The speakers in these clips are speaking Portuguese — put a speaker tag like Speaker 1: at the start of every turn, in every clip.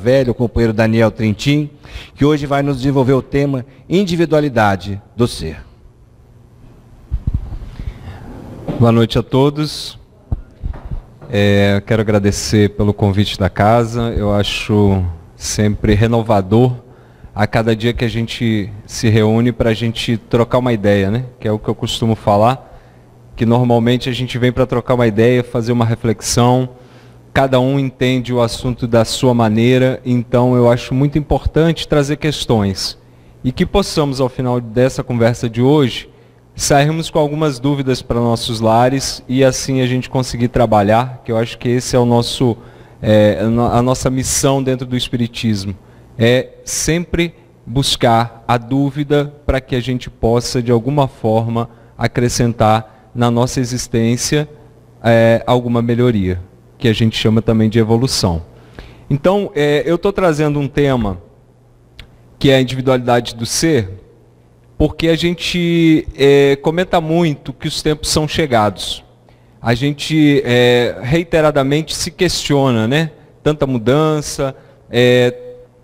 Speaker 1: velho, o companheiro Daniel Trintim, que hoje vai nos desenvolver o tema individualidade do ser.
Speaker 2: Boa noite a todos. Quero agradecer pelo convite da casa. Eu acho sempre renovador a cada dia que a gente se reúne para a gente trocar uma ideia, né? Que é o que eu costumo falar, que normalmente a gente vem para trocar uma ideia, fazer uma reflexão, cada um entende o assunto da sua maneira, então eu acho muito importante trazer questões e que possamos, ao final dessa conversa de hoje, sairmos com algumas dúvidas para nossos lares e assim a gente conseguir trabalhar, que eu acho que esse é o nosso, a nossa missão dentro do Espiritismo, é sempre buscar a dúvida para que a gente possa, de alguma forma, acrescentar na nossa existência alguma melhoria, que a gente chama também de evolução. Então, eu estou trazendo um tema que é a individualidade do ser, porque a gente comenta muito que os tempos são chegados. A gente reiteradamente se questiona, né? Tanta mudança,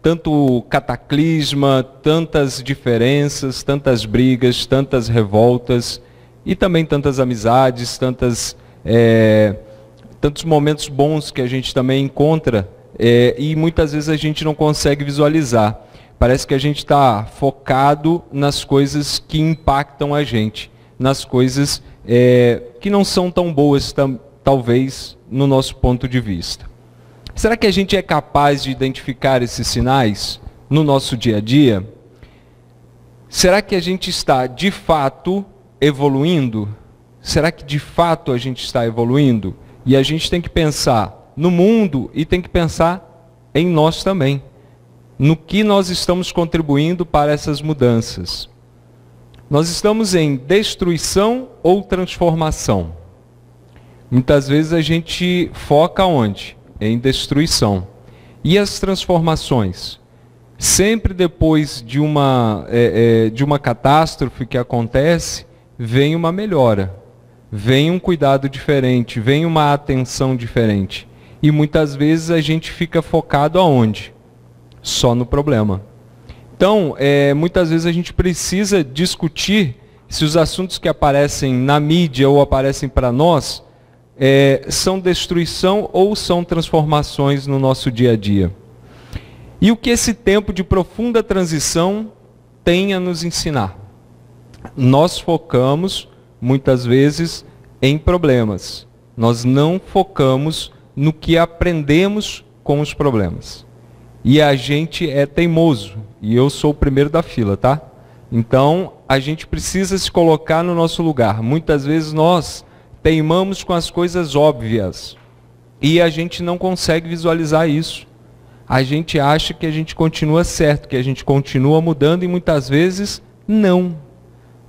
Speaker 2: tanto cataclisma, tantas diferenças, tantas brigas, tantas revoltas e também tantas amizades, tantos momentos bons que a gente também encontra e muitas vezes a gente não consegue visualizar. Parece que a gente está focado nas coisas que impactam a gente, nas coisas que não são tão boas, talvez, no nosso ponto de vista. Será que a gente é capaz de identificar esses sinais no nosso dia a dia? Será que a gente está, de fato, evoluindo? Será que, de fato, a gente está evoluindo? E a gente tem que pensar no mundo e tem que pensar em nós também. No que nós estamos contribuindo para essas mudanças. Nós estamos em destruição ou transformação? Muitas vezes a gente foca onde? Em destruição. E as transformações? Sempre depois de uma catástrofe que acontece, vem uma melhora, vem um cuidado diferente, vem uma atenção diferente. E muitas vezes a gente fica focado aonde? Só no problema. Então, muitas vezes a gente precisa discutir se os assuntos que aparecem na mídia ou aparecem para nós são destruição ou são transformações no nosso dia a dia. E o que esse tempo de profunda transição tem a nos ensinar? Nós focamos, muitas vezes, em problemas. Nós não focamos no que aprendemos com os problemas. E a gente é teimoso, e eu sou o primeiro da fila, tá? Então, a gente precisa se colocar no nosso lugar. Muitas vezes nós teimamos com as coisas óbvias, e a gente não consegue visualizar isso. A gente acha que a gente continua certo, que a gente continua mudando, e muitas vezes, não.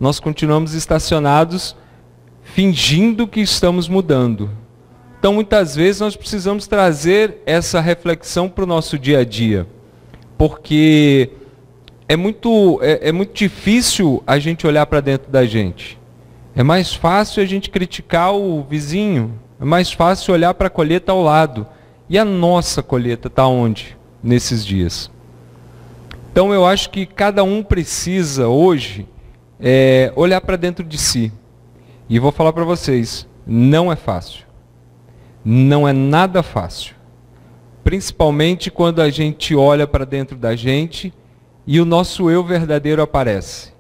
Speaker 2: Nós continuamos estacionados, fingindo que estamos mudando. Então, muitas vezes, nós precisamos trazer essa reflexão para o nosso dia a dia. Porque é muito difícil a gente olhar para dentro da gente. É mais fácil a gente criticar o vizinho. É mais fácil olhar para a colheita ao lado. E a nossa colheita está onde? Nesses dias. Então, eu acho que cada um precisa, hoje, olhar para dentro de si. E vou falar para vocês, não é fácil. Não é nada fácil. Principalmente quando a gente olha para dentro da gente e o nosso eu verdadeiro aparece.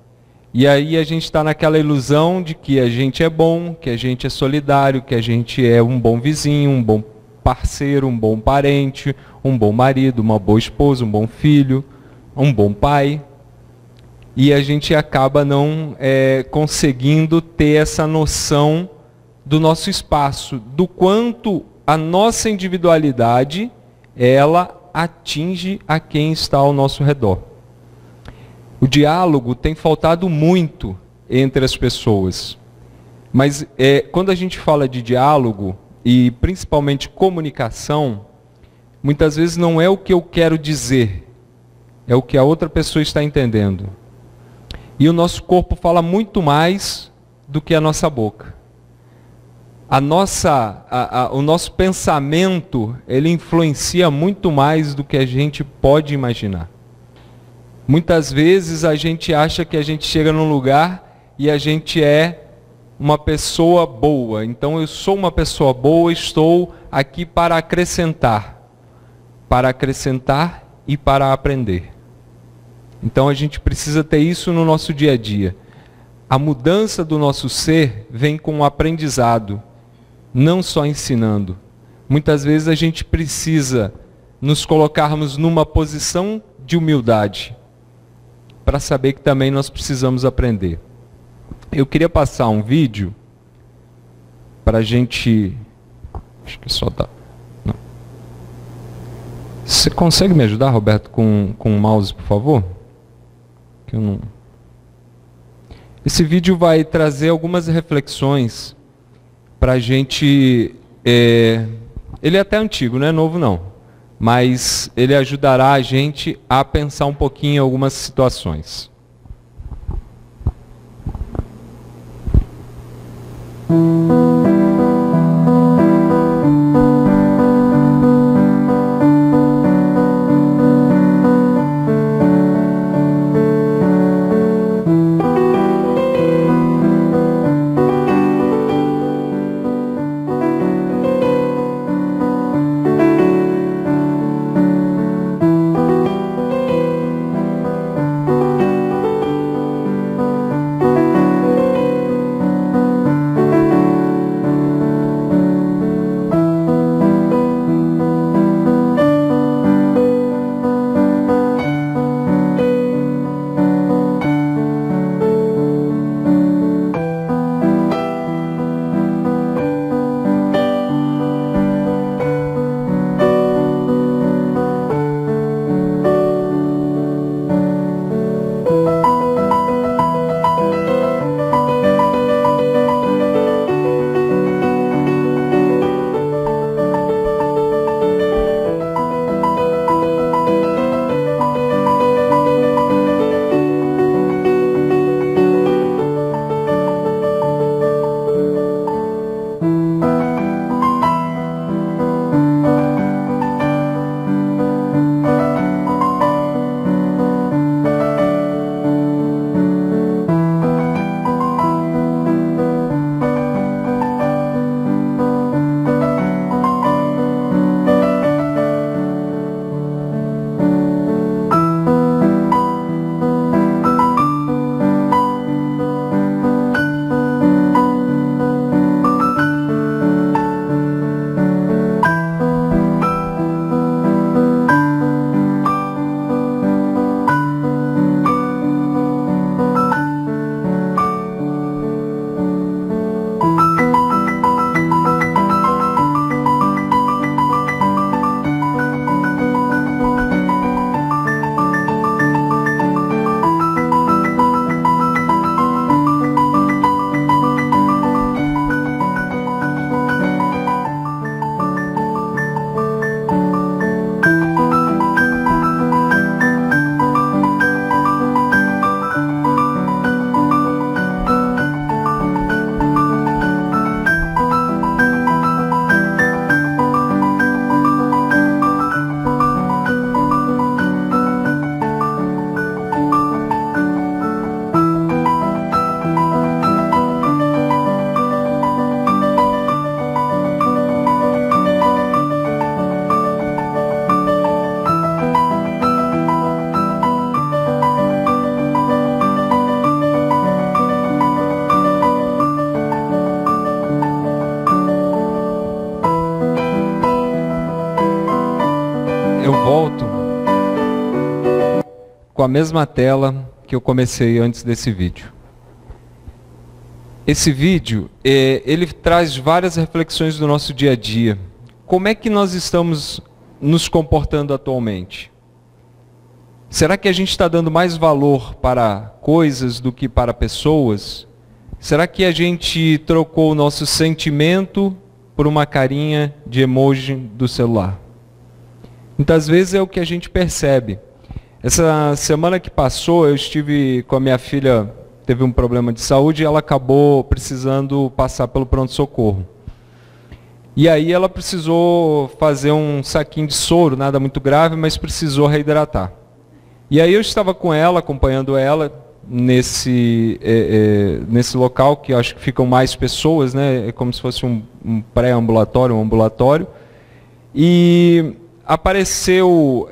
Speaker 2: E aí a gente está naquela ilusão de que a gente é bom, que a gente é solidário, que a gente é um bom vizinho, um bom parceiro, um bom parente, um bom marido, uma boa esposa, um bom filho, um bom pai. E a gente acaba não conseguindo ter essa noção do nosso espaço, do quanto a nossa individualidade, ela atinge a quem está ao nosso redor. O diálogo tem faltado muito entre as pessoas. Mas quando a gente fala de diálogo, e principalmente comunicação, muitas vezes não é o que eu quero dizer, é o que a outra pessoa está entendendo. E o nosso corpo fala muito mais do que a nossa boca. o nosso pensamento, ele influencia muito mais do que a gente pode imaginar. Muitas vezes a gente acha que a gente chega num lugar e a gente é uma pessoa boa. Então eu sou uma pessoa boa, estou aqui para acrescentar e para aprender. Então a gente precisa ter isso no nosso dia a dia. A mudança do nosso ser vem com o aprendizado, não só ensinando. Muitas vezes a gente precisa nos colocarmos numa posição de humildade, para saber que também nós precisamos aprender. Eu queria passar um vídeo para a gente... Acho que só dá... Não. Você consegue me ajudar, Roberto, com o mouse, por favor? Que eu não... Esse vídeo vai trazer algumas reflexões para a gente... Ele é até antigo, não é novo não. Mas ele ajudará a gente a pensar um pouquinho em algumas situações. Com a mesma tela que eu comecei antes desse vídeo. Esse vídeo, ele traz várias reflexões do nosso dia a dia. Como é que nós estamos nos comportando atualmente? Será que a gente está dando mais valor para coisas do que para pessoas? Será que a gente trocou o nosso sentimento por uma carinha de emoji do celular? Muitas vezes é o que a gente percebe. Essa semana que passou, eu estive com a minha filha, teve um problema de saúde e ela acabou precisando passar pelo pronto-socorro. E aí ela precisou fazer um saquinho de soro, nada muito grave, mas precisou reidratar. E aí eu estava com ela, acompanhando ela nesse local, que eu acho que ficam mais pessoas, né? É como se fosse um pré-ambulatório, um ambulatório. E apareceu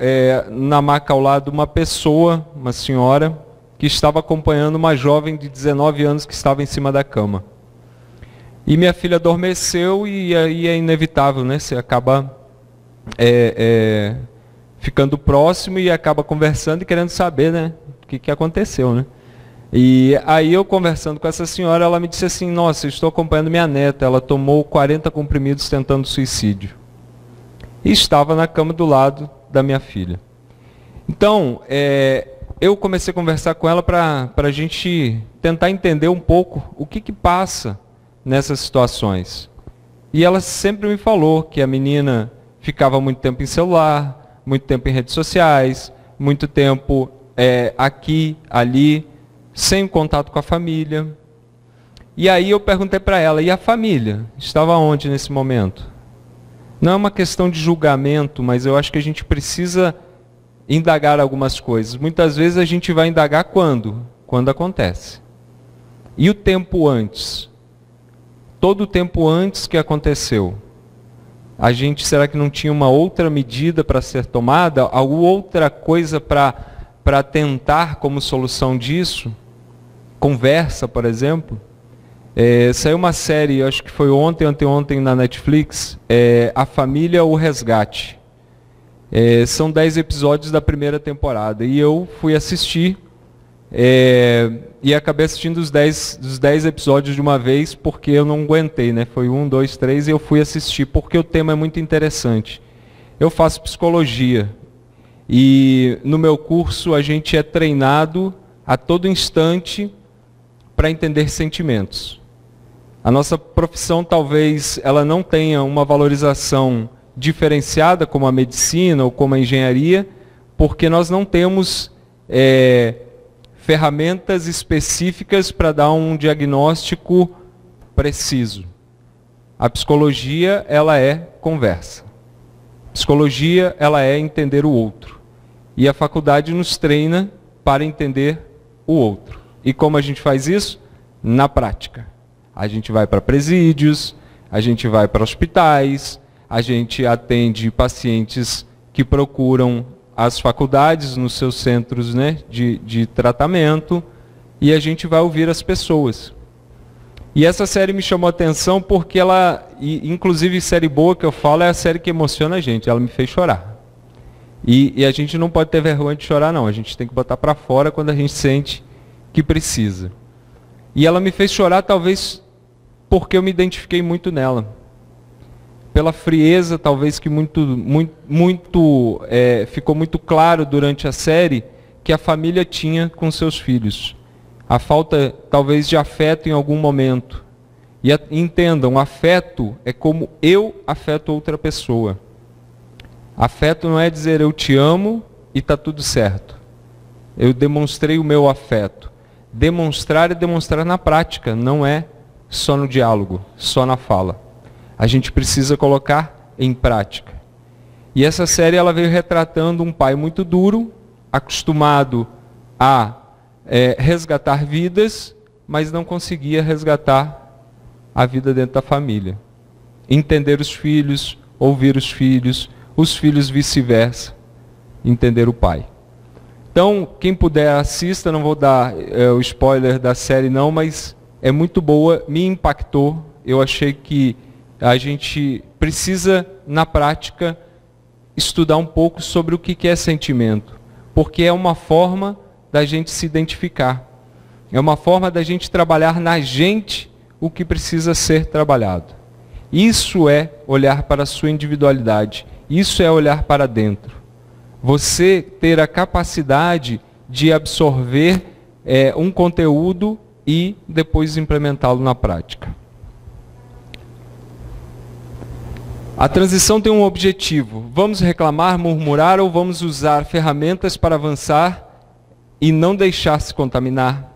Speaker 2: na maca ao lado uma pessoa, uma senhora, que estava acompanhando uma jovem de 19 anos que estava em cima da cama. E minha filha adormeceu e aí é inevitável, né? Você acaba ficando próximo e acaba conversando e querendo saber, né? O que aconteceu, né? E aí eu conversando com essa senhora, ela me disse assim, nossa, eu estou acompanhando minha neta, ela tomou 40 comprimidos tentando suicídio. E estava na cama do lado da minha filha. Então, eu comecei a conversar com ela para a gente tentar entender um pouco o que passa nessas situações. E ela sempre me falou que a menina ficava muito tempo em celular, muito tempo em redes sociais, muito tempo aqui, ali, sem contato com a família. E aí eu perguntei para ela, e a família? Estava onde nesse momento? Não é uma questão de julgamento, mas eu acho que a gente precisa indagar algumas coisas. Muitas vezes a gente vai indagar quando? Quando acontece. E o tempo antes? Todo o tempo antes que aconteceu, a gente, será que não tinha uma outra medida para ser tomada? Alguma outra coisa para tentar como solução disso? Conversa, por exemplo. Saiu uma série, acho que foi anteontem na Netflix, A Família, o Resgate. São 10 episódios da primeira temporada. E eu fui assistir e acabei assistindo os 10 episódios de uma vez porque eu não aguentei, né? Foi 1, 2, 3 e eu fui assistir porque o tema é muito interessante. Eu faço psicologia e no meu curso a gente é treinado a todo instante para entender sentimentos. A nossa profissão talvez ela não tenha uma valorização diferenciada como a medicina ou como a engenharia, porque nós não temos ferramentas específicas para dar um diagnóstico preciso. A psicologia, ela é conversa. Psicologia, ela é entender o outro. E a faculdade nos treina para entender o outro. E como a gente faz isso? Na prática. A gente vai para presídios, a gente vai para hospitais, a gente atende pacientes que procuram as faculdades nos seus centros, né, de tratamento, e a gente vai ouvir as pessoas. E essa série me chamou a atenção porque ela, inclusive série boa que eu falo, é a série que emociona a gente, ela me fez chorar. E a gente não pode ter vergonha de chorar não, a gente tem que botar para fora quando a gente sente que precisa. E ela me fez chorar talvez porque eu me identifiquei muito nela. Pela frieza, talvez que ficou muito claro durante a série que a família tinha com seus filhos. A falta, talvez, de afeto em algum momento. E entendam, afeto é como eu afeto outra pessoa. Afeto não é dizer eu te amo e está tudo certo. Eu demonstrei o meu afeto. Demonstrar é demonstrar na prática, não é só no diálogo, só na fala. A gente precisa colocar em prática. E essa série ela veio retratando um pai muito duro, acostumado a resgatar vidas, mas não conseguia resgatar a vida dentro da família. Entender os filhos, ouvir os filhos vice-versa, entender o pai. Então, quem puder assista, não vou dar o spoiler da série não, mas é muito boa, me impactou, eu achei que a gente precisa, na prática, estudar um pouco sobre o que é sentimento, porque é uma forma da gente se identificar, é uma forma da gente trabalhar na gente o que precisa ser trabalhado. Isso é olhar para a sua individualidade, isso é olhar para dentro. Você ter a capacidade de absorver um conteúdo e depois implementá-lo na prática. A transição tem um objetivo. Vamos reclamar, murmurar ou vamos usar ferramentas para avançar e não deixar se contaminar?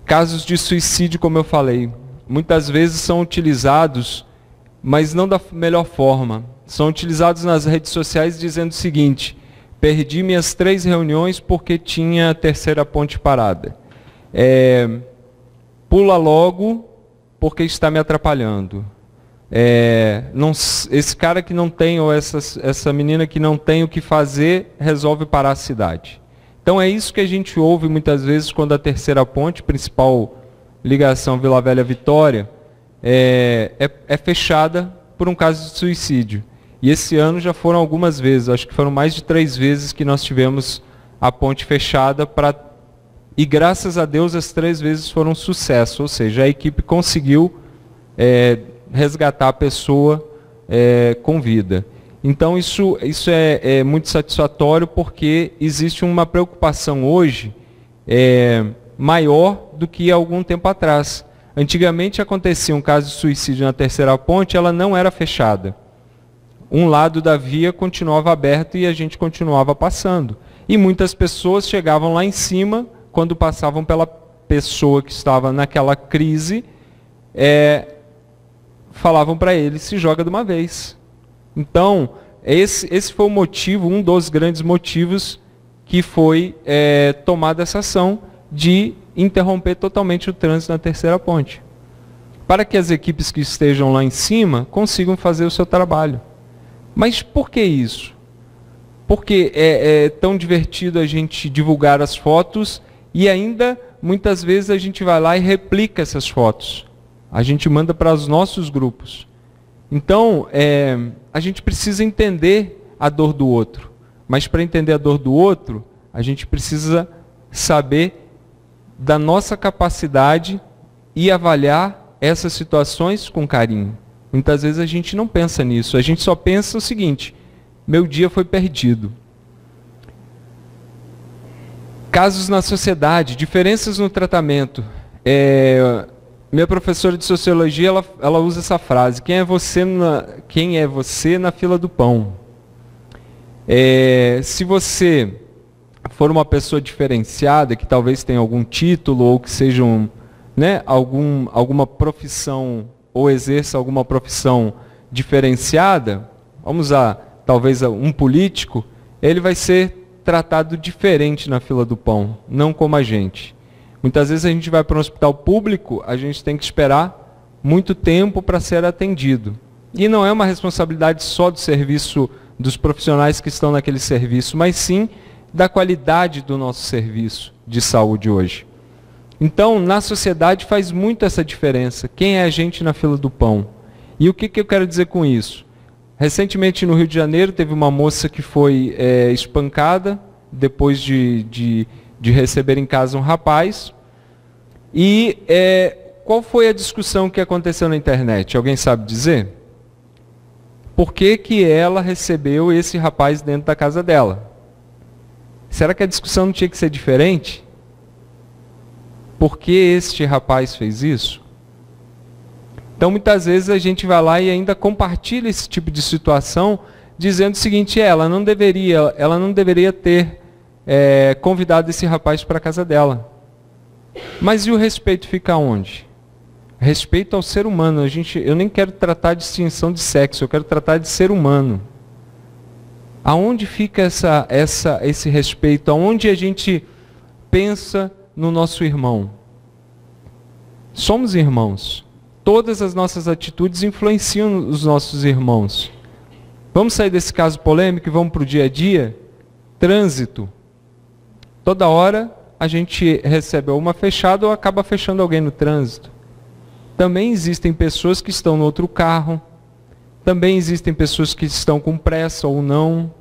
Speaker 2: Casos de suicídio, como eu falei, muitas vezes são utilizados mas não da melhor forma. São utilizados nas redes sociais dizendo o seguinte: perdi minhas 3 reuniões porque tinha a terceira ponte parada. Pula logo porque está me atrapalhando. Esse cara que não tem, ou essa menina que não tem o que fazer, resolve parar a cidade. Então é isso que a gente ouve muitas vezes quando a terceira ponte, principal ligação Vila Velha-Vitória, é fechada por um caso de suicídio. E esse ano já foram algumas vezes, acho que foram mais de 3 vezes que nós tivemos a ponte fechada, e graças a Deus as 3 vezes foram um sucesso, ou seja, a equipe conseguiu resgatar a pessoa com vida. Então isso é muito satisfatório, porque existe uma preocupação hoje maior do que há algum tempo atrás. Antigamente acontecia um caso de suicídio na terceira ponte, ela não era fechada. Um lado da via continuava aberto e a gente continuava passando. E muitas pessoas chegavam lá em cima, quando passavam pela pessoa que estava naquela crise, falavam para ele: se joga de uma vez. Então, esse foi o motivo, um dos grandes motivos que foi tomada essa ação de interromper totalmente o trânsito na terceira ponte, para que as equipes que estejam lá em cima consigam fazer o seu trabalho. Mas por que isso? Porque é tão divertido a gente divulgar as fotos e ainda, muitas vezes, a gente vai lá e replica essas fotos. A gente manda para os nossos grupos. Então, a gente precisa entender a dor do outro. Mas para entender a dor do outro, a gente precisa saber da nossa capacidade e avaliar essas situações com carinho. Muitas vezes a gente não pensa nisso, a gente só pensa o seguinte: meu dia foi perdido. Casos na sociedade, diferenças no tratamento. Minha professora de sociologia, ela usa essa frase: quem é você na fila do pão? Se você for uma pessoa diferenciada, que talvez tenha algum título, ou que seja alguma profissão, ou exerça alguma profissão diferenciada, vamos usar talvez um político, ele vai ser tratado diferente na fila do pão, não como a gente. Muitas vezes a gente vai para um hospital público, a gente tem que esperar muito tempo para ser atendido. E não é uma responsabilidade só do serviço, dos profissionais que estão naquele serviço, mas sim da qualidade do nosso serviço de saúde hoje. Então, na sociedade faz muito essa diferença. Quem é a gente na fila do pão? E o que eu quero dizer com isso? Recentemente, no Rio de Janeiro, teve uma moça que foi espancada depois de receber em casa um rapaz. E qual foi a discussão que aconteceu na internet? Alguém sabe dizer? Por que ela recebeu esse rapaz dentro da casa dela? Será que a discussão não tinha que ser diferente? Por que este rapaz fez isso? Então, muitas vezes a gente vai lá e ainda compartilha esse tipo de situação, dizendo o seguinte: ela não deveria ter convidado esse rapaz para a casa dela. Mas e o respeito fica onde? Respeito ao ser humano. Eu nem quero tratar de distinção de sexo, eu quero tratar de ser humano. Aonde fica esse respeito? Aonde a gente pensa no nosso irmão? Somos irmãos. Todas as nossas atitudes influenciam os nossos irmãos. Vamos sair desse caso polêmico e vamos para o dia a dia? Trânsito. Toda hora a gente recebe uma fechada ou acaba fechando alguém no trânsito. Também existem pessoas que estão no outro carro. Também existem pessoas que estão com pressa ou não.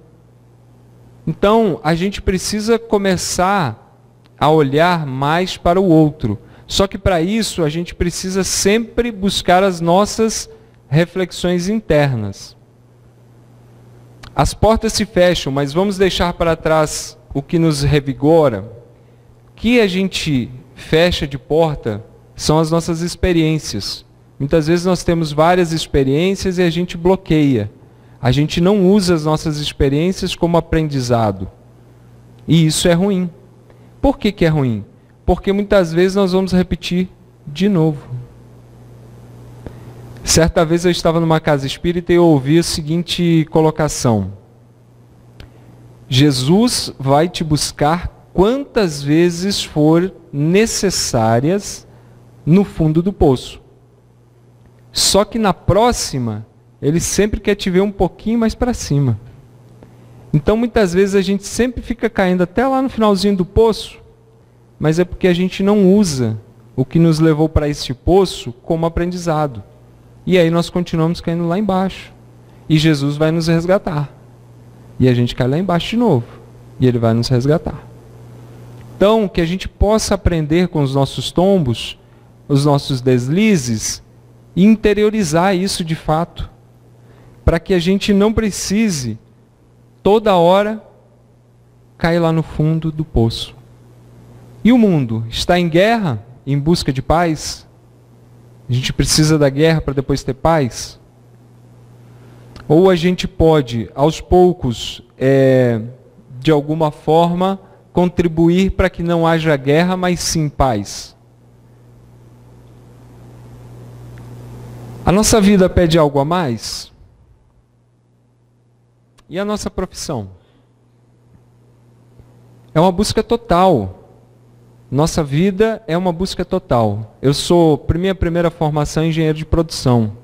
Speaker 2: Então, a gente precisa começar a olhar mais para o outro. Só que para isso, a gente precisa sempre buscar as nossas reflexões internas. As portas se fecham, mas vamos deixar para trás o que nos revigora. O que a gente fecha de porta são as nossas experiências. Muitas vezes nós temos várias experiências e a gente bloqueia. A gente não usa as nossas experiências como aprendizado. E isso é ruim. Por que é ruim? Porque muitas vezes nós vamos repetir de novo. Certa vez eu estava numa casa espírita e eu ouvi a seguinte colocação: Jesus vai te buscar quantas vezes for necessárias no fundo do poço. Só que na próxima, ele sempre quer te ver um pouquinho mais para cima. Então muitas vezes a gente sempre fica caindo até lá no finalzinho do poço, mas é porque a gente não usa o que nos levou para esse poço como aprendizado. E aí nós continuamos caindo lá embaixo. E Jesus vai nos resgatar. E a gente cai lá embaixo de novo. E Ele vai nos resgatar. Então, que a gente possa aprender com os nossos tombos, os nossos deslizes, e interiorizar isso de fato. Para que a gente não precise, toda hora, cair lá no fundo do poço. E o mundo está em guerra, em busca de paz? A gente precisa da guerra para depois ter paz? Ou a gente pode, aos poucos, de alguma forma, contribuir para que não haja guerra, mas sim paz? A nossa vida pede algo a mais? E a nossa profissão? É uma busca total. Nossa vida é uma busca total. Eu sou, minha primeira formação, engenheiro de produção.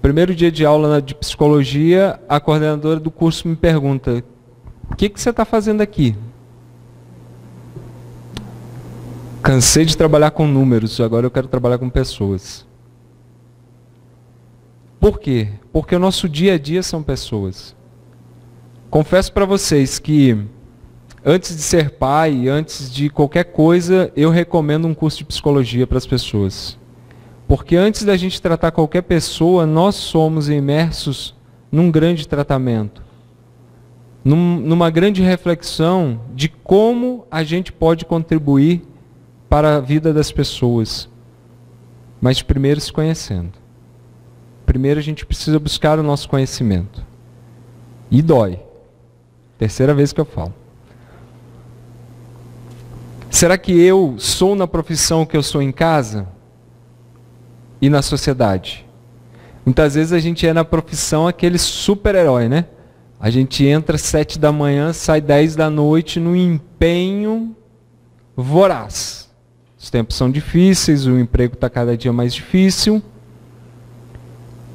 Speaker 2: Primeiro dia de aula de psicologia, a coordenadora do curso me pergunta: o que você está fazendo aqui? Cansei de trabalhar com números, agora eu quero trabalhar com pessoas. Por quê? Porque o nosso dia a dia são pessoas. Confesso para vocês que antes de ser pai, antes de qualquer coisa, eu recomendo um curso de psicologia para as pessoas. Porque antes da gente tratar qualquer pessoa, nós somos imersos num grande tratamento. Numa grande reflexão de como a gente pode contribuir para a vida das pessoas. Mas primeiro se conhecendo. Primeiro a gente precisa buscar o nosso conhecimento. E dói. Terceira vez que eu falo. Será que eu sou na profissão que eu sou em casa? E na sociedade? Muitas vezes a gente é na profissão aquele super-herói, né? A gente entra às 7 da manhã, sai 10 da noite num empenho voraz. Os tempos são difíceis, o emprego está cada dia mais difícil.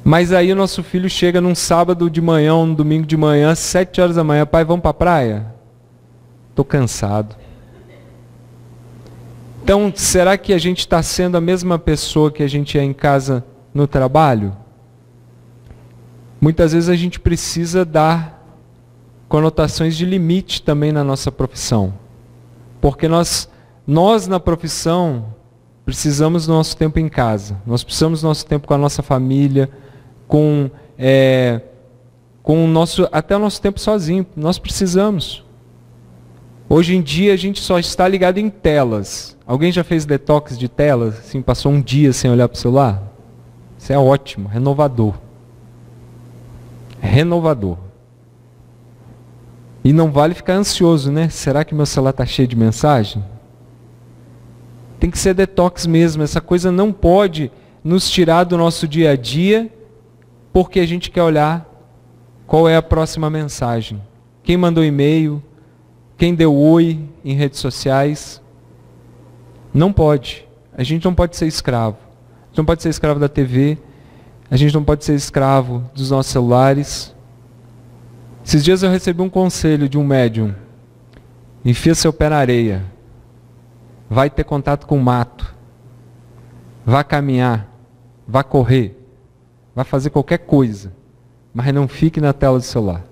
Speaker 2: Mas aí o nosso filho chega num sábado de manhã, um domingo de manhã, 7 horas da manhã: pai, vamos para a praia? Estou cansado. Então, será que a gente está sendo a mesma pessoa que a gente é em casa no trabalho? Muitas vezes a gente precisa dar conotações de limite também na nossa profissão. Porque nós na profissão, precisamos do nosso tempo em casa. Nós precisamos do nosso tempo com a nossa família, até o nosso tempo sozinho. Nós precisamos. Hoje em dia a gente só está ligado em telas. Alguém já fez detox de telas? Assim, passou um dia sem olhar para o celular? Isso é ótimo, renovador. Renovador. E não vale ficar ansioso, né? Será que meu celular está cheio de mensagem? Tem que ser detox mesmo. Essa coisa não pode nos tirar do nosso dia a dia, porque a gente quer olhar qual é a próxima mensagem. Quem mandou e-mail? Quem deu oi em redes sociais? Não pode. A gente não pode ser escravo. A gente não pode ser escravo da TV. A gente não pode ser escravo dos nossos celulares. Esses dias eu recebi um conselho de um médium. Enfia seu pé na areia. Vai ter contato com o mato. Vá caminhar. Vá correr. Vá fazer qualquer coisa. Mas não fique na tela do celular.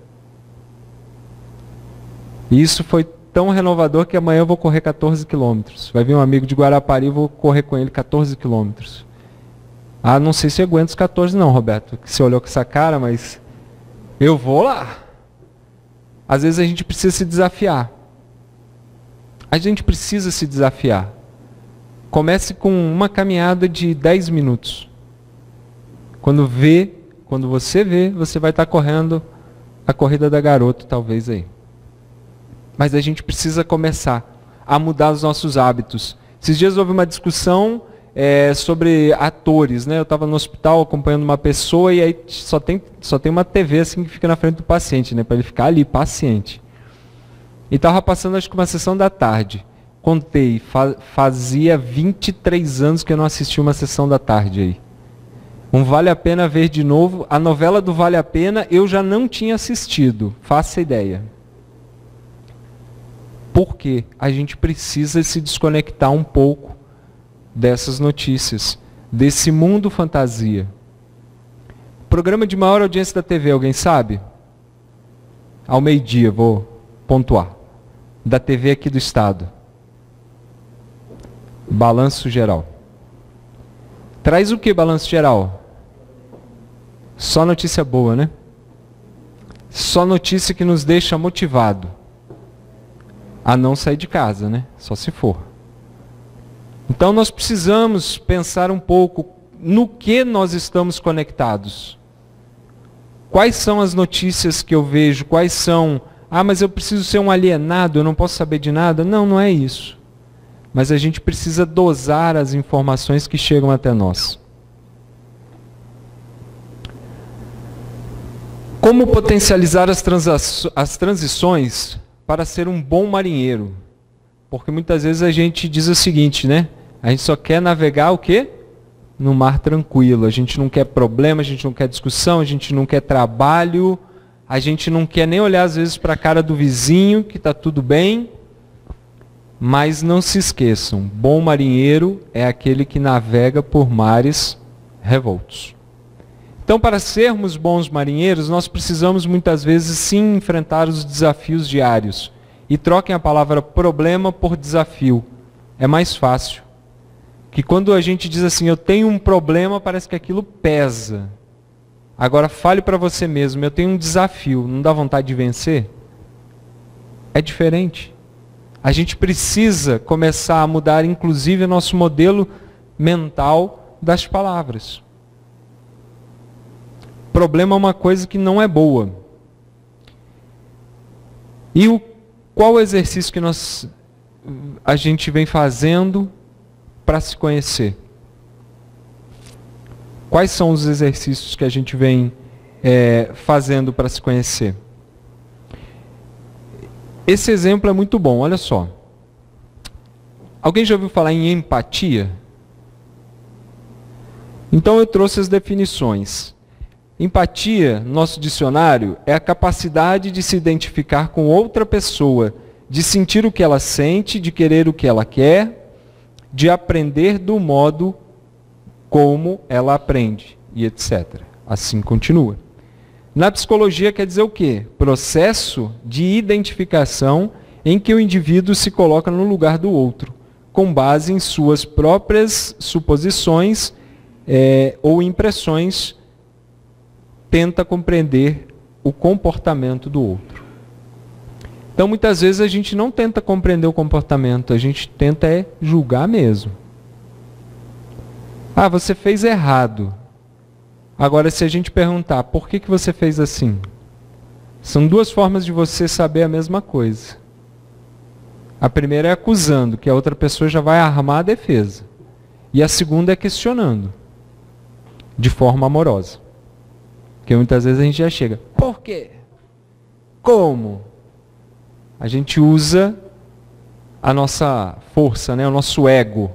Speaker 2: E isso foi tão renovador que amanhã eu vou correr 14 quilômetros. Vai vir um amigo de Guarapari e vou correr com ele 14 quilômetros. Ah, não sei se eu aguento os 14 não, Roberto. Que você olhou com essa cara, mas eu vou lá. Às vezes a gente precisa se desafiar. A gente precisa se desafiar. Comece com uma caminhada de 10 minutos. Quando você vê, você vai estar correndo a corrida da garota, talvez aí. Mas a gente precisa começar a mudar os nossos hábitos. Esses dias houve uma discussão sobre atores, né? Eu estava no hospital acompanhando uma pessoa e aí só tem uma TV assim que fica na frente do paciente, né? Para ele ficar ali, paciente. E estava passando acho que uma sessão da tarde. Contei, fazia 23 anos que eu não assistia uma sessão da tarde aí. Vale a Pena Ver de Novo. A novela do Vale a Pena eu já não tinha assistido, faça ideia. Porque a gente precisa se desconectar um pouco dessas notícias, desse mundo fantasia. Programa de maior audiência da TV, alguém sabe? Ao meio-dia, vou pontuar. Da TV aqui do estado. Balanço Geral. Traz o que, Balanço Geral? Só notícia boa, né? Só notícia que nos deixa motivado a não sair de casa, né? Só se for. Então nós precisamos pensar um pouco no que nós estamos conectados. Quais são as notícias que eu vejo? Quais são... mas eu preciso ser um alienado, eu não posso saber de nada. Não, não é isso. Mas a gente precisa dosar as informações que chegam até nós. Como potencializar as transições para ser um bom marinheiro? Porque muitas vezes a gente diz o seguinte, né? A gente só quer navegar o quê? No mar tranquilo. A gente não quer problema, a gente não quer discussão, a gente não quer trabalho, a gente não quer nem olhar às vezes para a cara do vizinho, que está tudo bem. Mas não se esqueçam, bom marinheiro é aquele que navega por mares revoltos. Então, para sermos bons marinheiros, nós precisamos muitas vezes sim enfrentar os desafios diários. E troquem a palavra problema por desafio. É mais fácil. Que quando a gente diz assim, eu tenho um problema, parece que aquilo pesa. Agora fale para você mesmo, eu tenho um desafio, não dá vontade de vencer? É diferente. A gente precisa começar a mudar, inclusive, o nosso modelo mental das palavras. Problema é uma coisa que não é boa. E qual o exercício que a gente vem fazendo para se conhecer? Quais são os exercícios que a gente vem fazendo para se conhecer? Esse exemplo é muito bom, olha só. Alguém já ouviu falar em empatia? Então eu trouxe as definições. Empatia, nosso dicionário, é a capacidade de se identificar com outra pessoa, de sentir o que ela sente, de querer o que ela quer, de aprender do modo como ela aprende, e etc. Assim continua. Na psicologia quer dizer o quê? Processo de identificação em que o indivíduo se coloca no lugar do outro, com base em suas próprias suposições ou impressões, tenta compreender o comportamento do outro. Então, muitas vezes a gente não tenta compreender o comportamento, a gente tenta julgar mesmo. Você fez errado. Agora, se a gente perguntar, por que você fez assim? São duas formas de você saber a mesma coisa. A primeira é acusando, que a outra pessoa já vai armar a defesa. E a segunda é questionando, de forma amorosa. Porque muitas vezes a gente já chega, por quê? Como? A gente usa a nossa força, né, o nosso ego,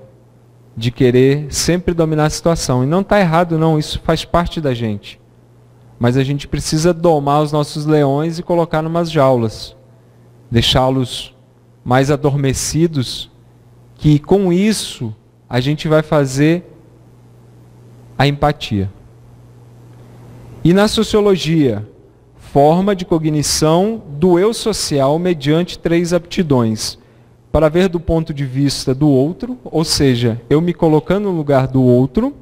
Speaker 2: de querer sempre dominar a situação. E não está errado não, isso faz parte da gente. Mas a gente precisa domar os nossos leões e colocar em umas jaulas. Deixá-los mais adormecidos, que com isso a gente vai fazer a empatia. E na sociologia, forma de cognição do eu social mediante 3 aptidões. Para ver do ponto de vista do outro, ou seja, eu me colocando no lugar do outro,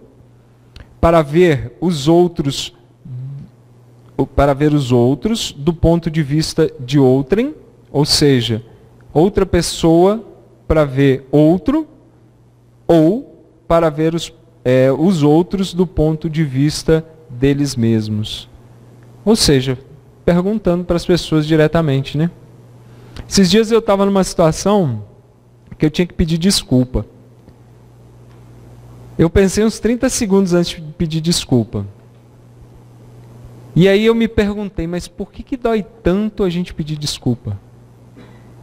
Speaker 2: para ver os outros do ponto de vista de outrem, ou seja, outra pessoa para ver outro, ou para ver os outros do ponto de vista deles mesmos. Ou seja, perguntando para as pessoas diretamente, né? Esses dias eu estava numa situação que eu tinha que pedir desculpa. Eu pensei uns 30 segundos antes de pedir desculpa. E aí eu me perguntei, mas por que dói tanto a gente pedir desculpa?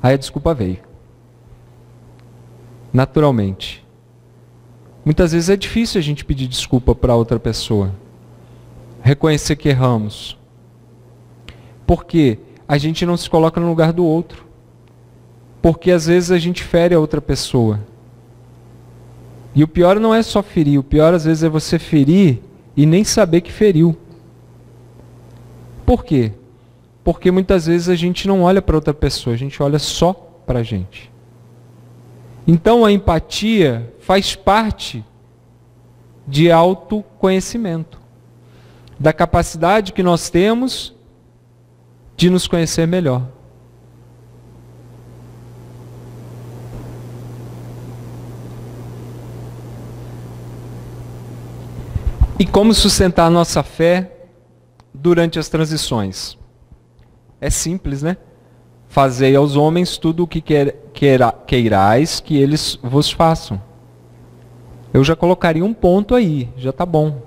Speaker 2: Aí a desculpa veio. Naturalmente. Muitas vezes é difícil a gente pedir desculpa para outra pessoa. Reconhecer que erramos. Porque a gente não se coloca no lugar do outro. Porque às vezes a gente fere a outra pessoa. E o pior não é só ferir, o pior às vezes é você ferir e nem saber que feriu. Por quê? Porque muitas vezes a gente não olha para outra pessoa, a gente olha só para a gente. Então a empatia faz parte de autoconhecimento, da capacidade que nós temos de nos conhecer melhor. E como sustentar a nossa fé durante as transições? É simples, né? Fazei aos homens tudo o que queirais que eles vos façam. Eu já colocaria um ponto aí, já está bom.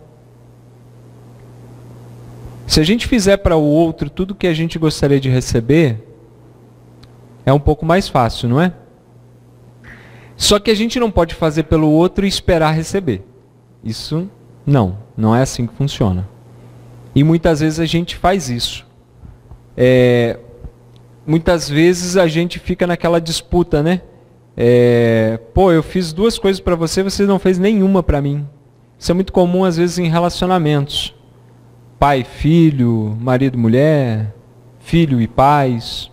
Speaker 2: Se a gente fizer para o outro tudo o que a gente gostaria de receber, é um pouco mais fácil, não é? Só que a gente não pode fazer pelo outro e esperar receber. Isso não é assim que funciona. E muitas vezes a gente faz isso. Muitas vezes a gente fica naquela disputa, né? Eu fiz 2 coisas para você, você não fez nenhuma para mim. Isso é muito comum às vezes em relacionamentos. Pai, filho, marido, mulher, filho e pais.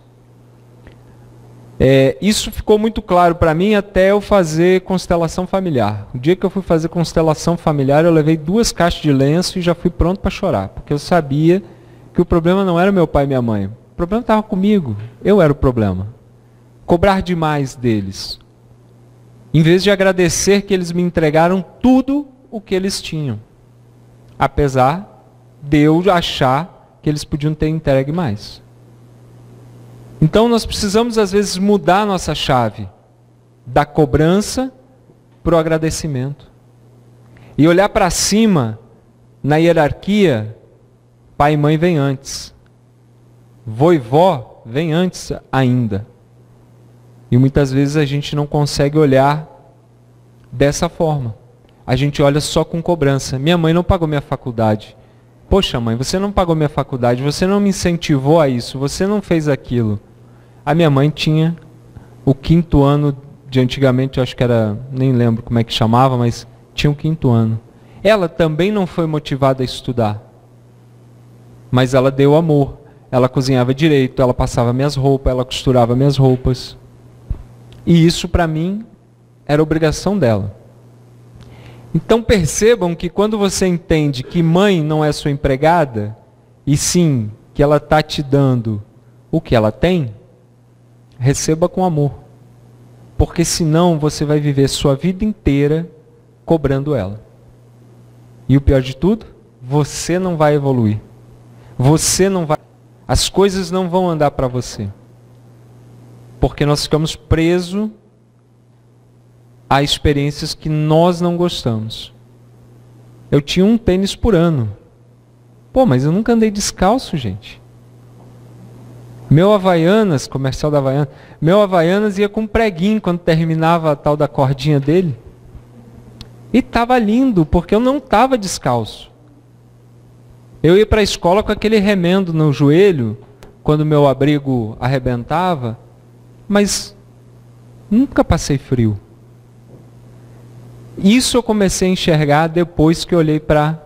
Speaker 2: Isso ficou muito claro para mim até eu fazer constelação familiar. O dia que eu fui fazer constelação familiar, eu levei 2 caixas de lenço e já fui pronto para chorar. Porque eu sabia que o problema não era meu pai e minha mãe. O problema estava comigo. Eu era o problema. Cobrar demais deles. Em vez de agradecer que eles me entregaram tudo o que eles tinham. Apesar de eu achar que eles podiam ter entregue mais. Então nós precisamos às vezes mudar a nossa chave da cobrança para o agradecimento. E olhar para cima, na hierarquia, pai e mãe vem antes. Vô e vó vem antes ainda. E muitas vezes a gente não consegue olhar dessa forma. A gente olha só com cobrança. Minha mãe não pagou minha faculdade. Poxa mãe, você não pagou minha faculdade, você não me incentivou a isso, você não fez aquilo. A minha mãe tinha o 5º ano de antigamente, eu acho que era, nem lembro como é que chamava, mas tinha o 5º ano. Ela também não foi motivada a estudar. Mas ela deu amor. Ela cozinhava direito, ela passava minhas roupas, ela costurava minhas roupas. E isso para mim era obrigação dela. Então percebam que quando você entende que mãe não é sua empregada, e sim que ela está te dando o que ela tem, receba com amor. Porque senão você vai viver sua vida inteira cobrando ela. E o pior de tudo, você não vai evoluir. Você não vai... As coisas não vão andar para você. Porque nós ficamos presos a experiências que nós não gostamos. Eu tinha um tênis por ano. Mas eu nunca andei descalço, gente. Meu Havaianas, comercial da Havaianas, meu Havaianas ia com preguinho quando terminava a tal da cordinha dele. E estava lindo, porque eu não estava descalço. Eu ia para a escola com aquele remendo no joelho, quando meu abrigo arrebentava, mas nunca passei frio. Isso eu comecei a enxergar depois que eu olhei para a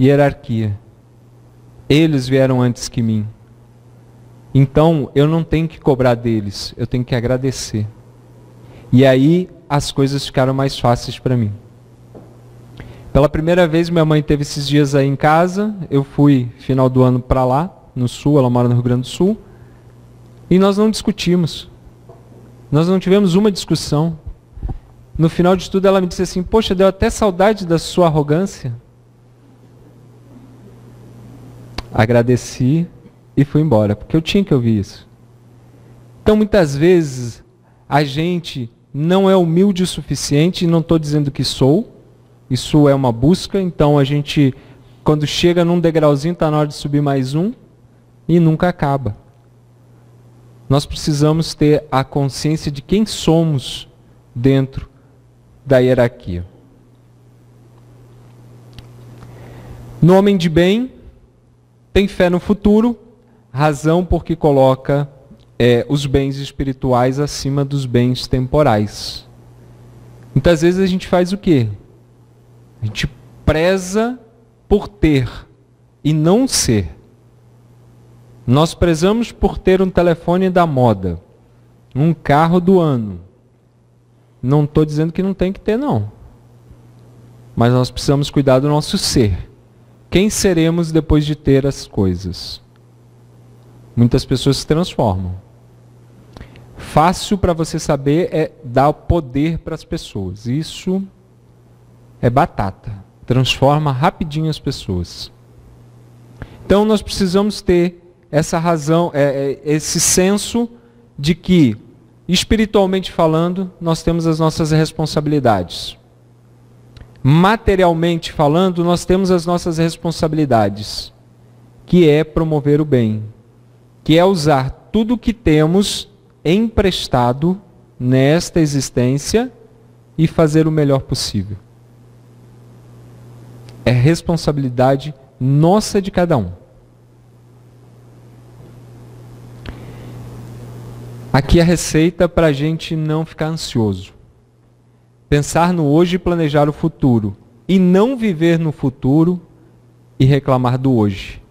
Speaker 2: hierarquia. Eles vieram antes que mim. Então, eu não tenho que cobrar deles, eu tenho que agradecer. E aí, as coisas ficaram mais fáceis para mim. Pela primeira vez, minha mãe teve esses dias aí em casa, eu fui final do ano para lá, no sul, ela mora no Rio Grande do Sul, e nós não discutimos. Nós não tivemos uma discussão. No final de tudo, ela me disse assim, poxa, deu até saudade da sua arrogância. Agradeci e fui embora, porque eu tinha que ouvir isso. Então, muitas vezes, a gente não é humilde o suficiente, e não estou dizendo que sou, Isso é uma busca, então a gente, quando chega num degrauzinho, está na hora de subir mais um e nunca acaba. Nós precisamos ter a consciência de quem somos dentro da hierarquia. No homem de bem, tem fé no futuro, razão porque coloca os bens espirituais acima dos bens temporais. Muitas vezes a gente faz o quê? A gente preza por ter e não ser. Nós prezamos por ter um telefone da moda, um carro do ano. Não estou dizendo que não tem que ter, não. Mas nós precisamos cuidar do nosso ser. Quem seremos depois de ter as coisas? Muitas pessoas se transformam. Fácil para você saber é dar poder para as pessoas. Isso é batata. Transforma rapidinho as pessoas. Então nós precisamos ter essa razão, esse senso de que, espiritualmente falando, nós temos as nossas responsabilidades. Materialmente falando, nós temos as nossas responsabilidades, que é promover o bem, que é usar tudo o que temos emprestado nesta existência e fazer o melhor possível. É responsabilidade nossa de cada um. Aqui a receita para a gente não ficar ansioso. Pensar no hoje e planejar o futuro. E não viver no futuro e reclamar do hoje.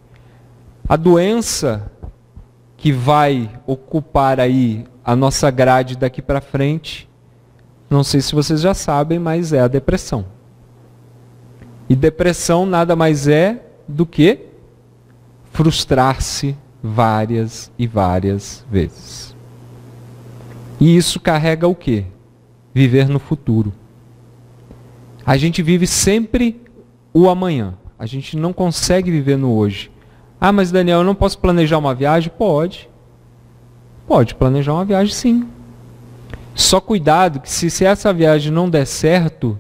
Speaker 2: A doença que vai ocupar aí a nossa grade daqui para frente, não sei se vocês já sabem, mas é a depressão. E depressão nada mais é do que frustrar-se várias e várias vezes. E isso carrega o quê? Viver no futuro. A gente vive sempre o amanhã. A gente não consegue viver no hoje. Ah, mas Daniel, eu não posso planejar uma viagem? Pode. Pode planejar uma viagem, sim. Só cuidado que se essa viagem não der certo,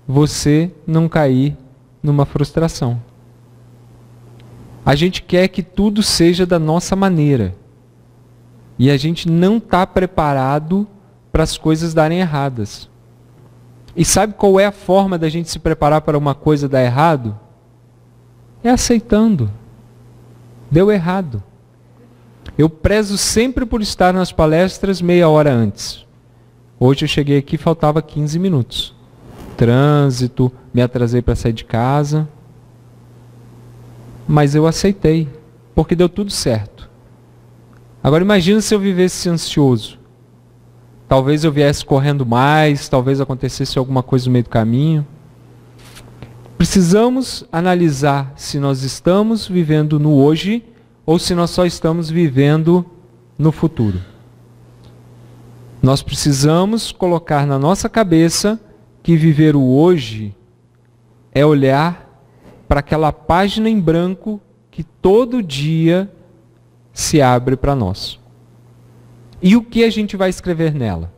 Speaker 2: você não cair numa frustração. A gente quer que tudo seja da nossa maneira. E a gente não está preparado para as coisas darem erradas. E sabe qual é a forma da gente se preparar para uma coisa dar errado? É aceitando. Deu errado. Eu prezo sempre por estar nas palestras meia hora antes. Hoje eu cheguei aqui, faltava 15 minutos. Trânsito, me atrasei para sair de casa. Mas eu aceitei, porque deu tudo certo. Agora imagina se eu vivesse ansioso. Talvez eu viesse correndo mais, talvez acontecesse alguma coisa no meio do caminho. Precisamos analisar se nós estamos vivendo no hoje ou se nós só estamos vivendo no futuro. Nós precisamos colocar na nossa cabeça que viver o hoje é olhar para aquela página em branco que todo dia se abre para nós. E o que a gente vai escrever nela?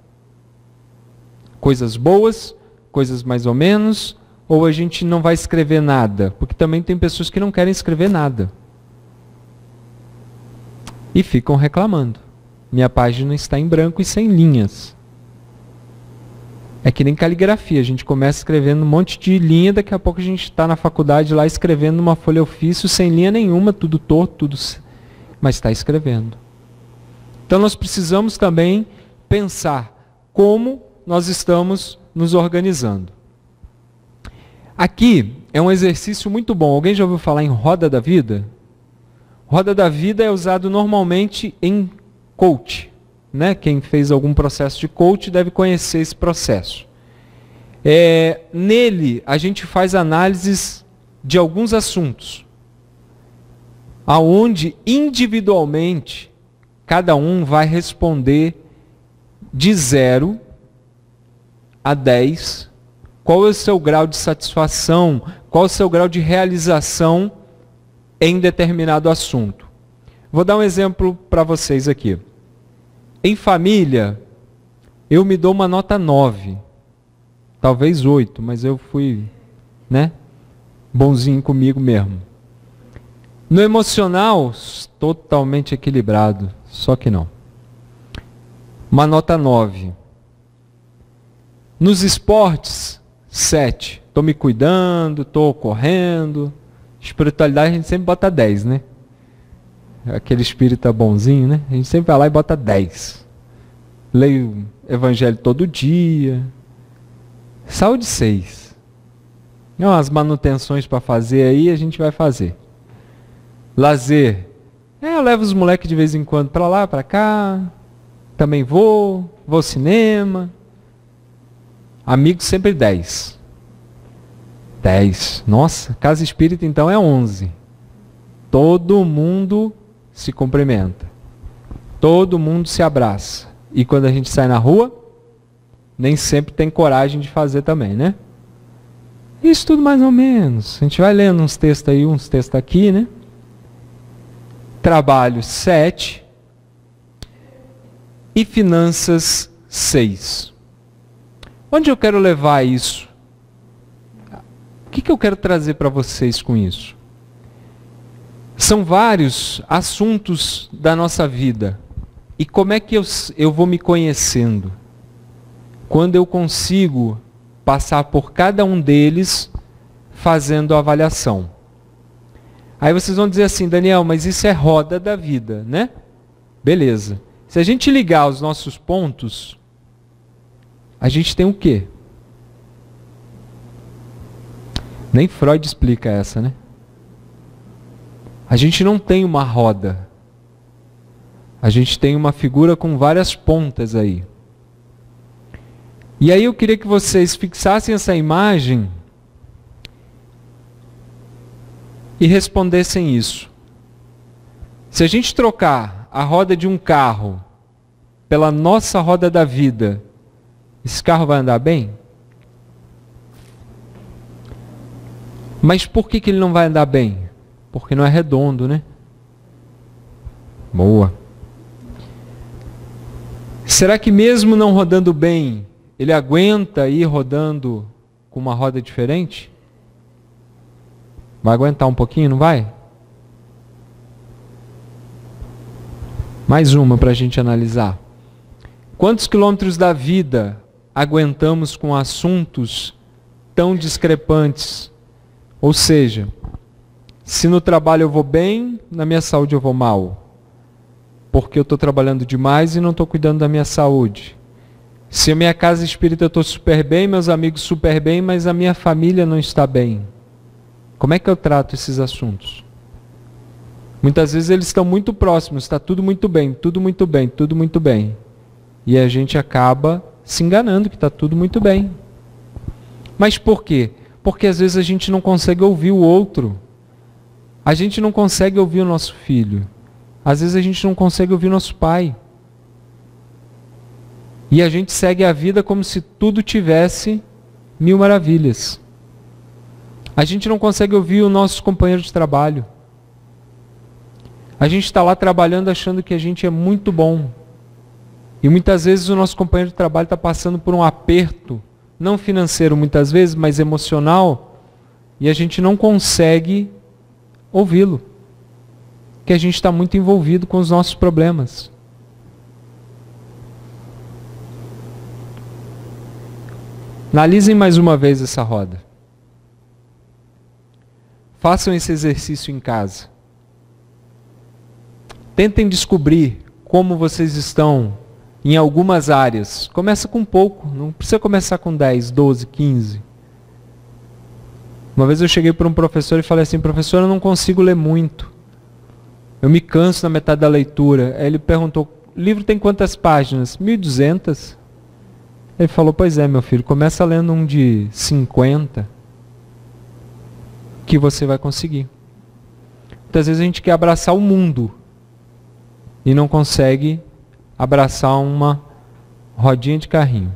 Speaker 2: Coisas boas, coisas mais ou menos, ou a gente não vai escrever nada? Porque também tem pessoas que não querem escrever nada. E ficam reclamando. Minha página está em branco e sem linhas. É que nem caligrafia, a gente começa escrevendo um monte de linha, daqui a pouco a gente está na faculdade lá escrevendo uma folha ofício sem linha nenhuma, tudo torto, tudo... mas está escrevendo. Então nós precisamos também pensar como nós estamos nos organizando. Aqui é um exercício muito bom. Alguém já ouviu falar em roda da vida? Roda da vida é usado normalmente em coach. Né? Quem fez algum processo de coach deve conhecer esse processo. Nele, a gente faz análises de alguns assuntos, aonde individualmente cada um vai responder de 0 a 10 qual é o seu grau de satisfação, qual é o seu grau de realização em determinado assunto. Vou dar um exemplo para vocês aqui. Em família, eu me dou uma nota 9. talvez 8, mas eu fui, né, bonzinho comigo mesmo. No emocional, totalmente equilibrado, só que não. Uma nota 9. Nos esportes, 7. Estou me cuidando, estou correndo. Espiritualidade a gente sempre bota 10, né? Aquele espírita bonzinho, né? A gente sempre vai lá e bota 10. Leio evangelho todo dia. Saúde, 6. As manutenções para fazer aí, a gente vai fazer. Lazer. Eu levo os moleques de vez em quando para lá, para cá. Também vou ao cinema. Amigos sempre 10. 10. Nossa, casa espírita então é 11. Todo mundo se cumprimenta. Todo mundo se abraça. E quando a gente sai na rua, nem sempre tem coragem de fazer também, né? Isso tudo mais ou menos. A gente vai lendo uns textos aí, uns textos aqui, né? Trabalho, 7. E finanças, 6. Onde eu quero levar isso? O que eu quero trazer para vocês com isso? São vários assuntos da nossa vida. E como é que eu vou me conhecendo? Quando eu consigo passar por cada um deles fazendo a avaliação. Aí vocês vão dizer assim, Daniel, mas isso é roda da vida, né? Beleza. Se a gente ligar os nossos pontos, a gente tem o quê? Nem Freud explica essa, né? A gente não tem uma roda. A gente tem uma figura com várias pontas aí. E aí eu queria que vocês fixassem essa imagem e respondessem isso. Se a gente trocar a roda de um carro pela nossa roda da vida, esse carro vai andar bem? Mas por que ele não vai andar bem? Porque não é redondo, né? Boa. Será que mesmo não rodando bem, ele aguenta ir rodando com uma roda diferente? Vai aguentar um pouquinho, não vai? Mais uma para a gente analisar. Quantos quilômetros da vida aguentamos com assuntos tão discrepantes? Ou seja, se no trabalho eu vou bem, na minha saúde eu vou mal. Porque eu estou trabalhando demais e não estou cuidando da minha saúde. Se a minha casa espírita eu estou super bem, meus amigos super bem, mas a minha família não está bem. Como é que eu trato esses assuntos? Muitas vezes eles estão muito próximos, está tudo muito bem, tudo muito bem, tudo muito bem. E a gente acaba se enganando que está tudo muito bem. Mas por quê? Porque às vezes a gente não consegue ouvir o outro. A gente não consegue ouvir o nosso filho. Às vezes a gente não consegue ouvir o nosso pai. E a gente segue a vida como se tudo tivesse mil maravilhas. A gente não consegue ouvir o nosso companheiro de trabalho. A gente está lá trabalhando achando que a gente é muito bom. E muitas vezes o nosso companheiro de trabalho está passando por um aperto, não financeiro muitas vezes, mas emocional, e a gente não consegue ouvi-lo. Que a gente está muito envolvido com os nossos problemas. Analisem mais uma vez essa roda. Façam esse exercício em casa. Tentem descobrir como vocês estão em algumas áreas. Começa com pouco, não precisa começar com 10, 12, 15. Uma vez eu cheguei para um professor e falei assim, professor, eu não consigo ler muito. Eu me canso na metade da leitura. Aí ele perguntou, o livro tem quantas páginas? 1.200. Ele falou, pois é, meu filho, começa lendo um de 50, que você vai conseguir. Muitas vezes a gente quer abraçar o mundo e não consegue abraçar uma rodinha de carrinho.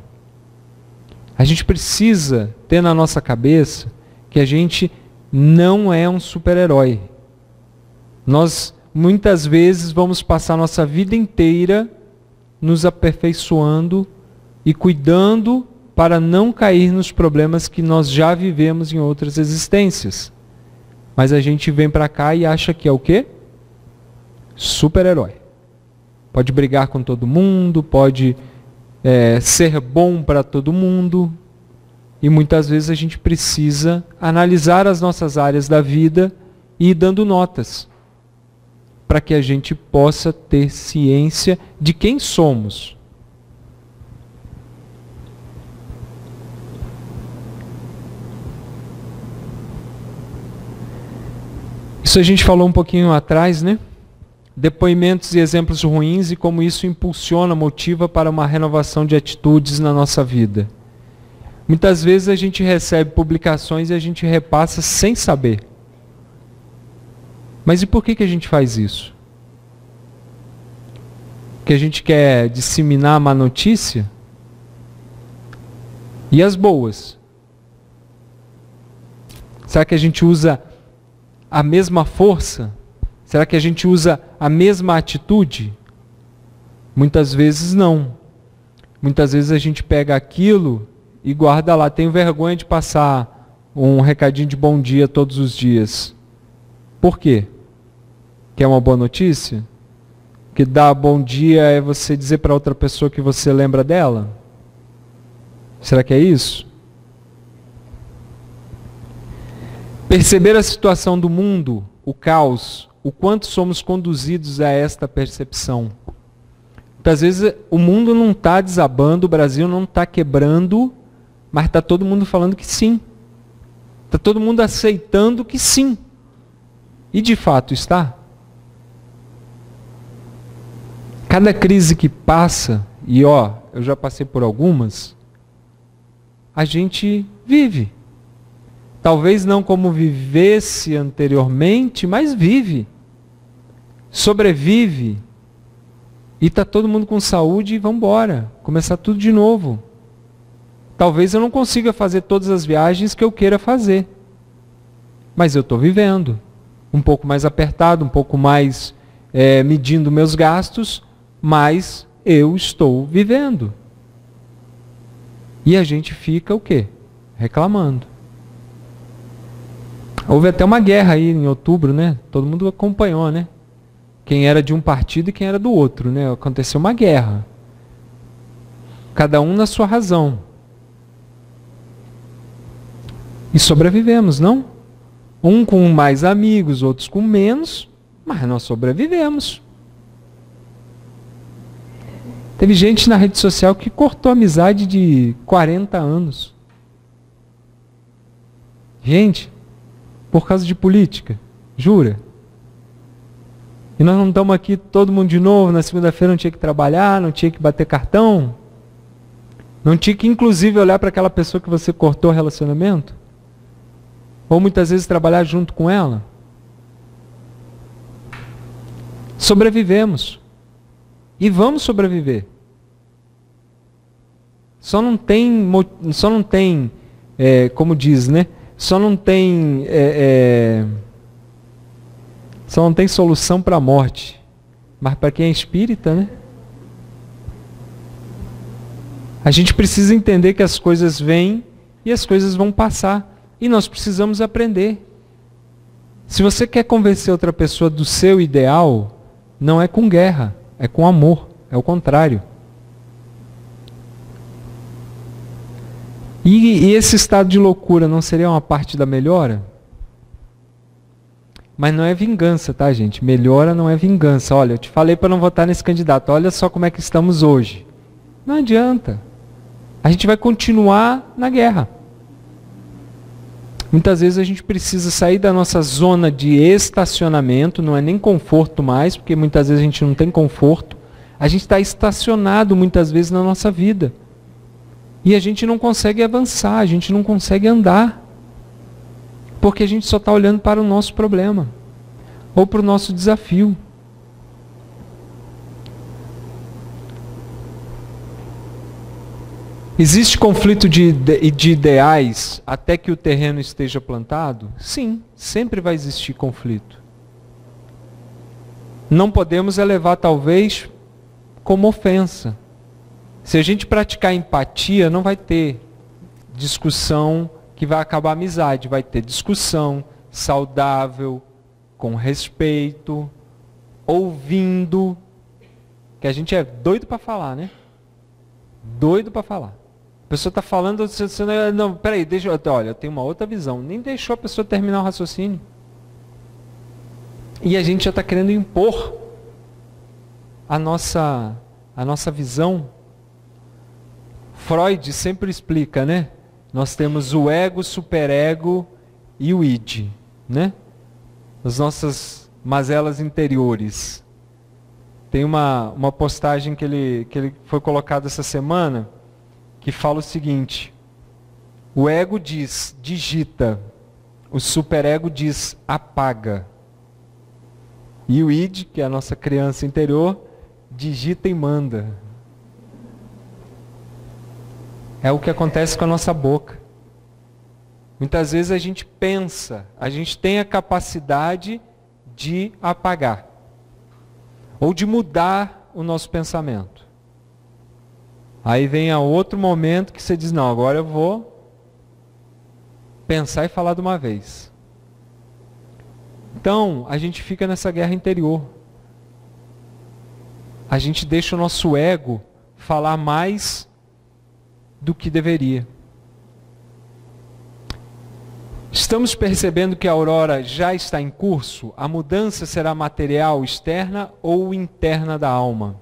Speaker 2: A gente precisa ter na nossa cabeça que a gente não é um super-herói. Nós muitas vezes vamos passar nossa vida inteira nos aperfeiçoando e cuidando para não cair nos problemas que nós já vivemos em outras existências. Mas a gente vem para cá e acha que é o quê? Super-herói. Pode brigar com todo mundo, pode ser bom para todo mundo. E muitas vezes a gente precisa analisar as nossas áreas da vida e ir dando notas, para que a gente possa ter ciência de quem somos. Isso a gente falou um pouquinho atrás, né? Depoimentos e exemplos ruins e como isso impulsiona, motiva para uma renovação de atitudes na nossa vida. Muitas vezes a gente recebe publicações e a gente repassa sem saber. Mas e por que a gente faz isso? Que a gente quer disseminar a má notícia? E as boas? Será que a gente usa a mesma força? Será que a gente usa a mesma atitude? Muitas vezes não. Muitas vezes a gente pega aquilo e guarda lá. Tenho vergonha de passar um recadinho de bom dia todos os dias. Por quê? Que é uma boa notícia? Que dar bom dia é você dizer para outra pessoa que você lembra dela? Será que é isso? Perceber a situação do mundo, o caos, o quanto somos conduzidos a esta percepção. Muitas vezes o mundo não está desabando, o Brasil não está quebrando, mas está todo mundo falando que sim. Está todo mundo aceitando que sim. E de fato está. Cada crise que passa, e eu já passei por algumas, a gente vive. Talvez não como vivesse anteriormente, mas vive. Sobrevive. E está todo mundo com saúde e vamos embora. Começar tudo de novo. Talvez eu não consiga fazer todas as viagens que eu queira fazer. Mas eu estou vivendo. Um pouco mais apertado, um pouco mais medindo meus gastos, mas eu estou vivendo. E a gente fica o quê? Reclamando. Houve até uma guerra aí em outubro, né? Todo mundo acompanhou, né? Quem era de um partido e quem era do outro, né? Aconteceu uma guerra. Cada um na sua razão. E sobrevivemos, não? Um com mais amigos, outros com menos, mas nós sobrevivemos. Teve gente na rede social que cortou amizade de 40 anos. Gente, por causa de política, jura? E nós não estamos aqui todo mundo de novo, na segunda-feira não tinha que trabalhar, não tinha que bater cartão, não tinha que inclusive olhar para aquela pessoa que você cortou o relacionamento? Ou muitas vezes trabalhar junto com ela? Sobrevivemos. E vamos sobreviver. Só não tem, como diz, né? Só não tem solução para a morte. Mas para quem é espírita, né? A gente precisa entender que as coisas vêm e as coisas vão passar. E nós precisamos aprender. Se você quer convencer outra pessoa do seu ideal, não é com guerra, é com amor. É o contrário. E esse estado de loucura não seria uma parte da melhora? Mas não é vingança, tá, gente? Melhora não é vingança. Olha, eu te falei para não votar nesse candidato. Olha só como é que estamos hoje. Não adianta. A gente vai continuar na guerra. Muitas vezes a gente precisa sair da nossa zona de estacionamento, não é nem conforto mais, porque muitas vezes a gente não tem conforto. A gente está estacionado muitas vezes na nossa vida. E a gente não consegue avançar, a gente não consegue andar. Porque a gente só está olhando para o nosso problema. Ou para o nosso desafio. Existe conflito de ideais até que o terreno esteja plantado? Sim, sempre vai existir conflito. Não podemos elevar, talvez, como ofensa. Se a gente praticar empatia, não vai ter discussão que vai acabar a amizade. Vai ter discussão saudável, com respeito, ouvindo, que a gente é doido para falar, né? Doido para falar. A pessoa está falando, você não, peraí, olha, eu tenho uma outra visão. Nem deixou a pessoa terminar o raciocínio. E a gente já está querendo impor a nossa visão. Freud sempre explica, né? Nós temos o ego, o superego e o id, né? As nossas mazelas interiores. Tem uma postagem que ele foi colocado essa semana, que fala o seguinte: o ego diz, digita, o superego diz, apaga. E o id, que é a nossa criança interior, digita e manda. É o que acontece com a nossa boca. Muitas vezes a gente pensa, a gente tem a capacidade de apagar, ou de mudar o nosso pensamento. Aí vem a outro momento que você diz, não, agora eu vou pensar e falar de uma vez. Então, a gente fica nessa guerra interior. A gente deixa o nosso ego falar mais do que deveria. Estamos percebendo que a aurora já está em curso? A mudança será material, externa ou interna da alma?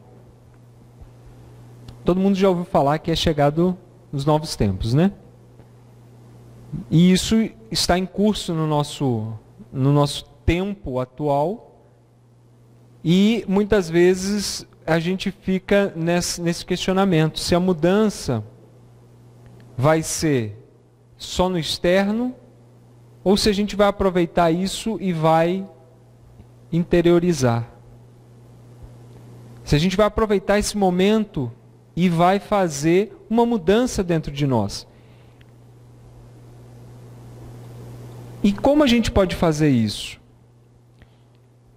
Speaker 2: Todo mundo já ouviu falar que é chegado os novos tempos, né? E isso está em curso no nosso tempo atual. E muitas vezes a gente fica nesse questionamento. Se a mudança vai ser só no externo, ou se a gente vai aproveitar isso e vai interiorizar. Se a gente vai aproveitar esse momento e vai fazer uma mudança dentro de nós. E como a gente pode fazer isso?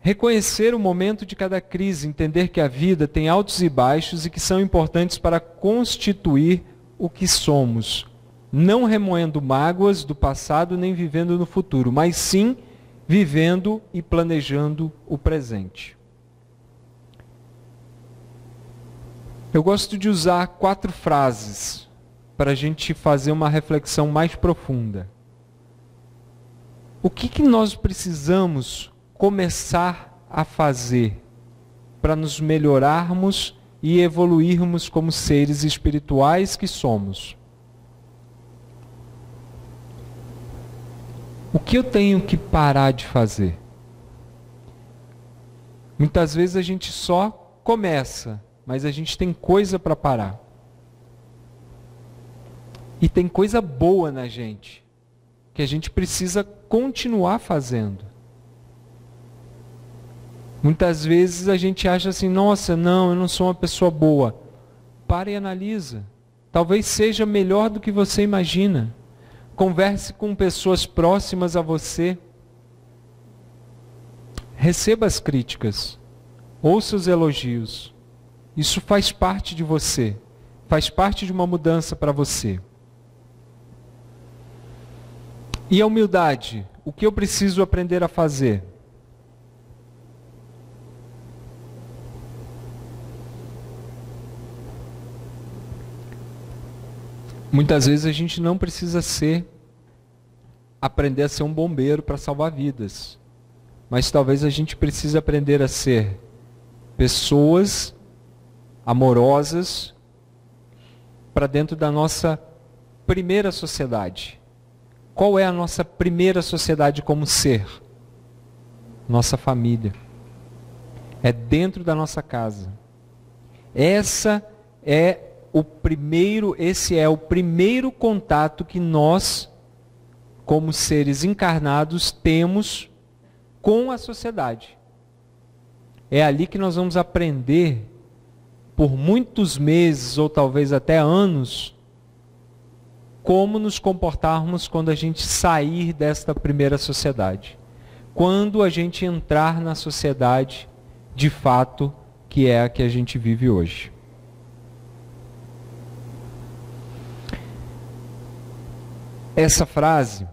Speaker 2: Reconhecer o momento de cada crise, entender que a vida tem altos e baixos e que são importantes para constituir o que somos. Não remoendo mágoas do passado nem vivendo no futuro, mas sim vivendo e planejando o presente. Eu gosto de usar 4 frases para a gente fazer uma reflexão mais profunda. O que nós precisamos começar a fazer para nos melhorarmos e evoluirmos como seres espirituais que somos? O que eu tenho que parar de fazer? Muitas vezes a gente só começa, mas a gente tem coisa para parar. E tem coisa boa na gente, que a gente precisa continuar fazendo. Muitas vezes a gente acha assim, nossa, não, eu não sou uma pessoa boa. Para e analisa. Talvez seja melhor do que você imagina. Converse com pessoas próximas a você. Receba as críticas. Ouça os elogios. Isso faz parte de você. Faz parte de uma mudança para você. E a humildade? O que eu preciso aprender a fazer? Muitas vezes a gente não precisa aprender a ser um bombeiro para salvar vidas. Mas talvez a gente precise aprender a ser pessoas amorosas para dentro da nossa primeira sociedade. Qual é a nossa primeira sociedade como ser? Nossa família. É dentro da nossa casa. Esse é o primeiro contato que nós, como seres encarnados, temos com a sociedade. É ali que nós vamos aprender, por muitos meses ou talvez até anos, como nos comportarmos quando a gente sair desta primeira sociedade. Quando a gente entrar na sociedade, de fato, que é a que a gente vive hoje. Essa frase,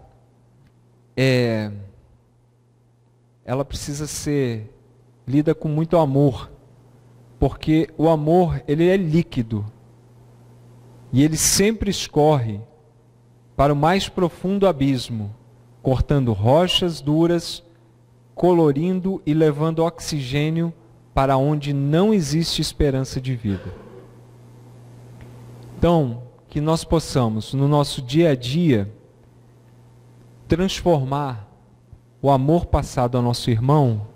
Speaker 2: ela precisa ser lida com muito amor, porque o amor, ele é líquido, e ele sempre escorre para o mais profundo abismo, cortando rochas duras, colorindo e levando oxigênio para onde não existe esperança de vida. Então, que nós possamos, no nosso dia a dia, transformar o amor passado ao nosso irmão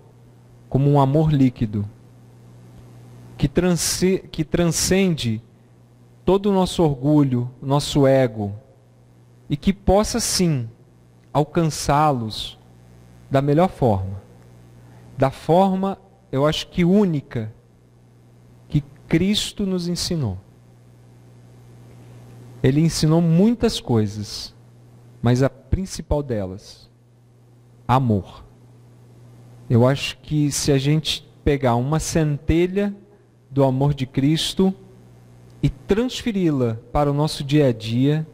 Speaker 2: como um amor líquido, que transcende todo o nosso orgulho, nosso ego, e que possa sim alcançá-los da melhor forma. Da forma, eu acho que única, que Cristo nos ensinou. Ele ensinou muitas coisas, mas a principal delas, amor. Eu acho que se a gente pegar uma centelha do amor de Cristo e transferi-la para o nosso dia a dia,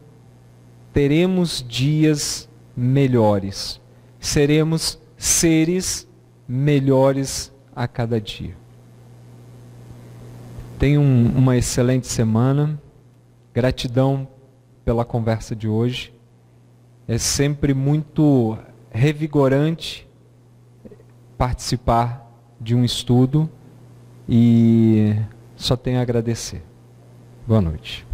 Speaker 2: teremos dias melhores. Seremos seres melhores a cada dia. Tenham uma excelente semana. Gratidão pela conversa de hoje. É sempre muito revigorante participar de um estudo e só tenho a agradecer. Boa noite.